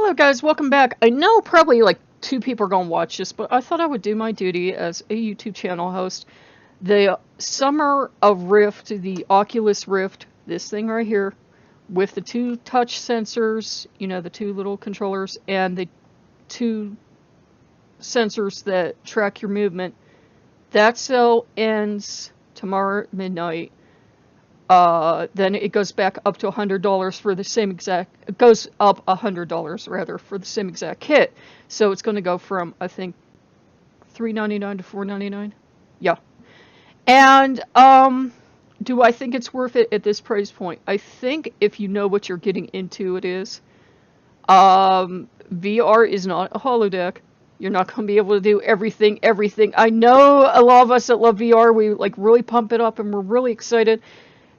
Hello guys, welcome back. I know probably like two people are gonna watch this, but I thought I would do my duty as a YouTube channel host. The Summer of Rift, the Oculus Rift, this thing right here, with the two touch sensors, the two little controllers, and the two sensors that track your movement. That sale ends tomorrow at midnight. Then it goes back up to $100 for the same exact, it goes up $100 rather for the same exact kit. So it's going to go from, I think, $3.99 to $4.99. Yeah. And, do I think it's worth it at this price point? I think if you know what you're getting into, it is. VR is not a holodeck. You're not going to be able to do everything. I know a lot of us that love VR, we like really pump it up and we're really excited.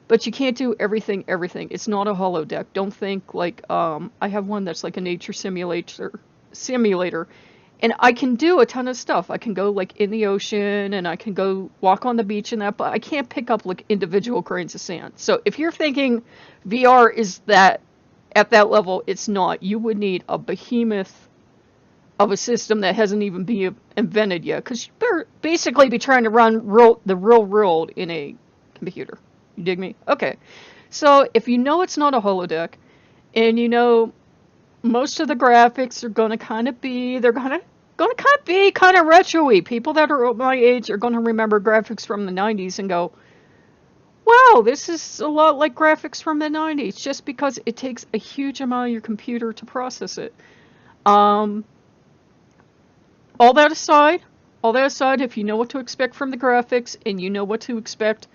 But you can't do everything. It's not a holodeck. Don't think like, I have one that's like a nature simulator. And I can do a ton of stuff. I can go like in the ocean and I can go walk on the beach and that, but I can't pick up like individual grains of sand. So if you're thinking VR is that, at that level, it's not. You would need a behemoth of a system that hasn't even been invented yet. Because you'd basically be trying to run the real world in a computer. You dig me? Okay. So if you know it's not a holodeck, and you know most of the graphics are going to kind of be, they're going to be kind of retro-y. People that are my age are going to remember graphics from the 90s and go, wow, this is a lot like graphics from the 90s, just because it takes a huge amount of your computer to process it. All that aside, if you know what to expect from the graphics and you know what to expect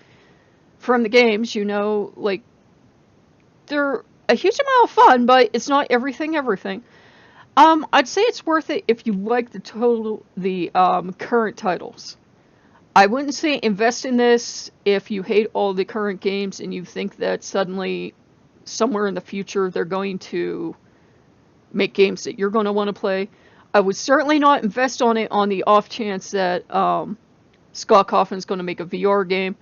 from the games, like, they're a huge amount of fun, but it's not everything. I'd say it's worth it if you like the current titles. I wouldn't say invest in this if you hate all the current games and you think that suddenly, somewhere in the future, they're going to make games that you're going to want to play. I would certainly not invest on it on the off chance that Scott Cawthon's going to make a VR game.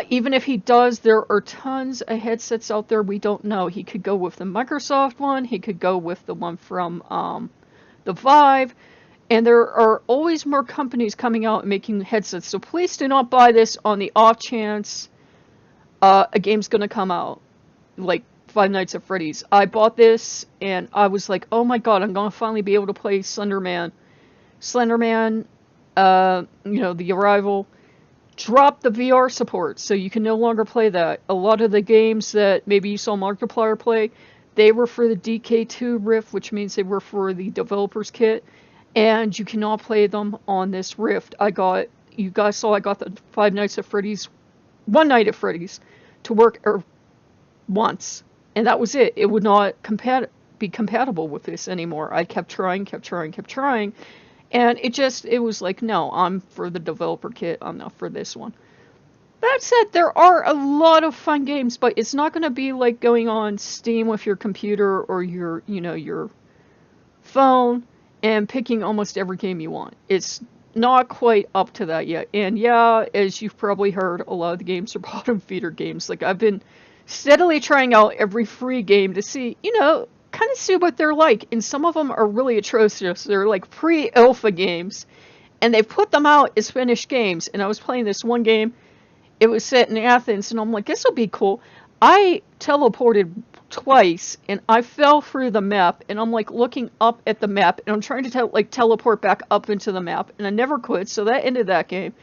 Even if he does, there are tons of headsets out there we don't know. He could go with the Microsoft one. He could go with the one from the Vive. And there are always more companies coming out and making headsets. So please do not buy this on the off chance a game's going to come out. Like Five Nights at Freddy's. I bought this and I was like, oh my god, I'm going to finally be able to play Slenderman. The Arrival. Drop the VR support, so you can no longer play that. A lot of the games that maybe you saw Markiplier play, they were for the DK2 Rift, which means they were for the developer's kit, and you cannot play them on this Rift. You guys saw I got the Five Nights at Freddy's, One Night at Freddy's, to work once, and that was it. It would not be compatible with this anymore. I kept trying, and it was like, no, I'm for the developer kit, I'm not for this one. That said, there are a lot of fun games, but it's not going to be like going on Steam with your computer or your phone and picking almost every game you want. It's not quite up to that yet. And yeah, as you've probably heard, a lot of the games are bottom feeder games. Like, I've been steadily trying out every free game to see, kind of see what they're like, and some of them are really atrocious. They're like pre-alpha games, and they've put them out as finished games. And I was playing this one game, it was set in Athens, and I'm like, this will be cool. I teleported twice, and I fell through the map, and I'm like looking up at the map, and I'm trying to teleport back up into the map, and I never could, so that ended that game.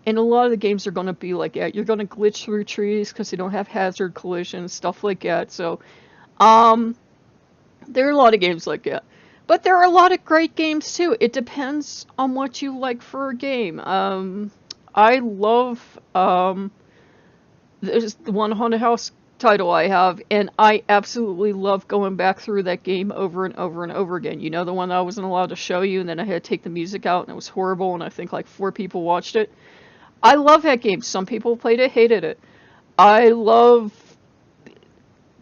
And a lot of the games are going to be like that. You're going to glitch through trees because they don't have hazard collision, stuff like that. So, there are a lot of games like that. But there are a lot of great games too. It depends on what you like for a game. I love there's the one haunted house title I have, and I absolutely love going back through that game over and over and over again. You know, the one that I wasn't allowed to show you, and then I had to take the music out, and it was horrible, and I think like 4 people watched it. I love that game. Some people played it, hated it. I love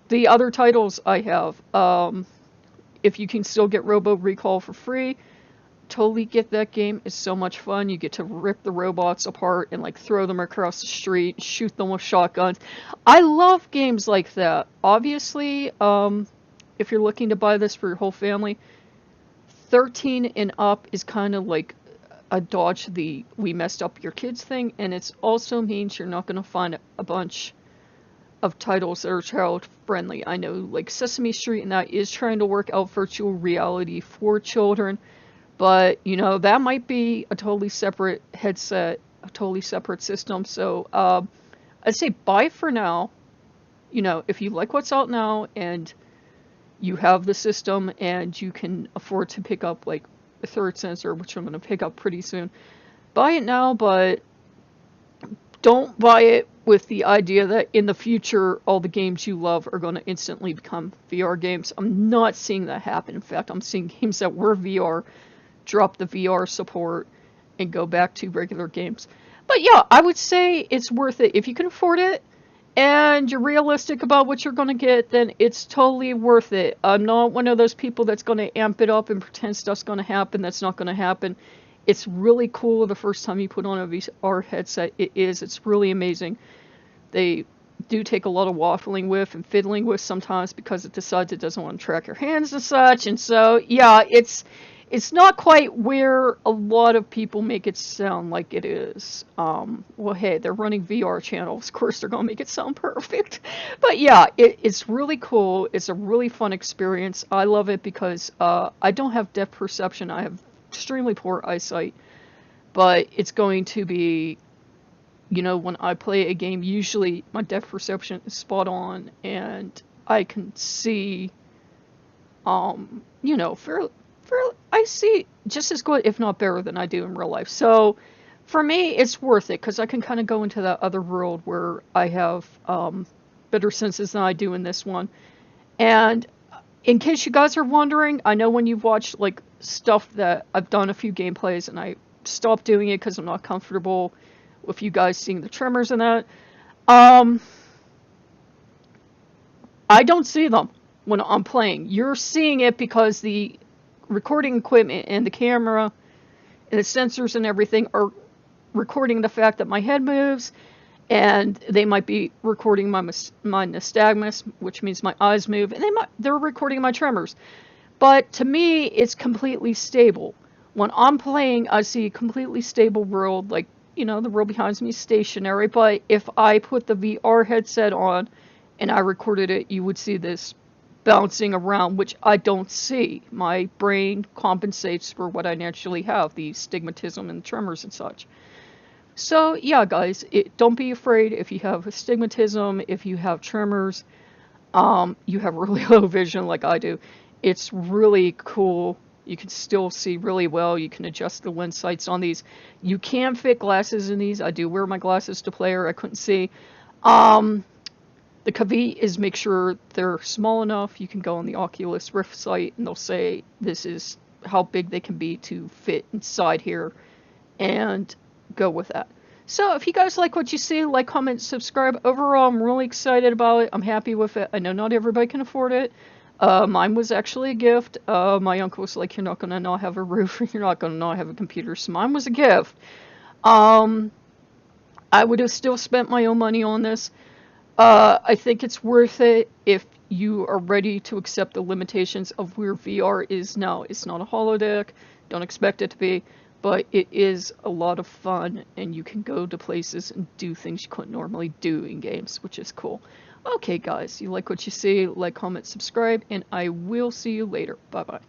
the other titles I have. If you can still get Robo Recall for free, totally get that game. It's so much fun. You get to rip the robots apart and like throw them across the street, shoot them with shotguns. I love games like that. Obviously, if you're looking to buy this for your whole family, 13 and up is kind of like a dodge the we messed up your kids thing, and it also means you're not going to find a bunch of titles that are child friendly. I know like Sesame Street and that is trying to work out virtual reality for children, but you know, that might be a totally separate headset, a totally separate system. So I'd say buy for now. You know, if you like what's out now and you have the system and you can afford to pick up like a third sensor, which I'm going to pick up pretty soon, buy it now, but don't buy it with the idea that in the future all the games you love are going to instantly become VR games. I'm not seeing that happen. In fact, I'm seeing games that were VR drop the VR support and go back to regular games. But yeah, I would say it's worth it. If you can afford it and you're realistic about what you're going to get, then it's totally worth it. I'm not one of those people that's going to amp it up and pretend stuff's going to happen that's not going to happen. It's really cool the first time you put on a VR headset. It's really amazing. They do take a lot of waffling with and fiddling with sometimes because it decides it doesn't want to track your hands and such. And so, yeah, it's not quite where a lot of people make it sound like it is. Well, hey, they're running VR channels. Of course, they're going to make it sound perfect. But yeah, it's really cool. It's a really fun experience. I love it because I don't have depth perception. I have extremely poor eyesight. But it's going to be, you know, when I play a game, usually my depth perception is spot on. And I can see, you know, I see just as good, if not better, than I do in real life. So for me, it's worth it because I can kind of go into that other world where I have better senses than I do in this one. And in case you guys are wondering, I know when you've watched like stuff that I've done a few gameplays and I stopped doing it because I'm not comfortable with you guys seeing the tremors and that. I don't see them when I'm playing. You're seeing it because the recording equipment and the camera and the sensors and everything are recording the fact that my head moves, and they might be recording my nystagmus, which means my eyes move, and they're recording my tremors. But to me, it's completely stable. When I'm playing, I see a completely stable world, like, you know, the world behind me is stationary, but if I put the VR headset on and I recorded it, you would see this bouncing around, which I don't see. My brain compensates for what I naturally have, the stigmatism and tremors and such. So yeah, guys, don't be afraid if you have astigmatism, if you have tremors, you have really low vision like I do. It's really cool. You can still see really well. You can adjust the lens sights on these. You can fit glasses in these. I do wear my glasses to play or I couldn't see. The caveat is make sure they're small enough. You can go on the Oculus Rift site and they'll say this is how big they can be to fit inside here, and go with that. So if you guys like what you see, like, comment, subscribe. Overall, I'm really excited about it. I'm happy with it. I know not everybody can afford it. Mine was actually a gift. My uncle was like, you're not going to not have a roof, you're not going to not have a computer. So mine was a gift. I would have still spent my own money on this. I think it's worth it if you are ready to accept the limitations of where VR is now. It's not a holodeck. Don't expect it to be. But it is a lot of fun, and you can go to places and do things you couldn't normally do in games, which is cool. Okay, guys, you like what you see, like, comment, subscribe, and I will see you later. Bye-bye.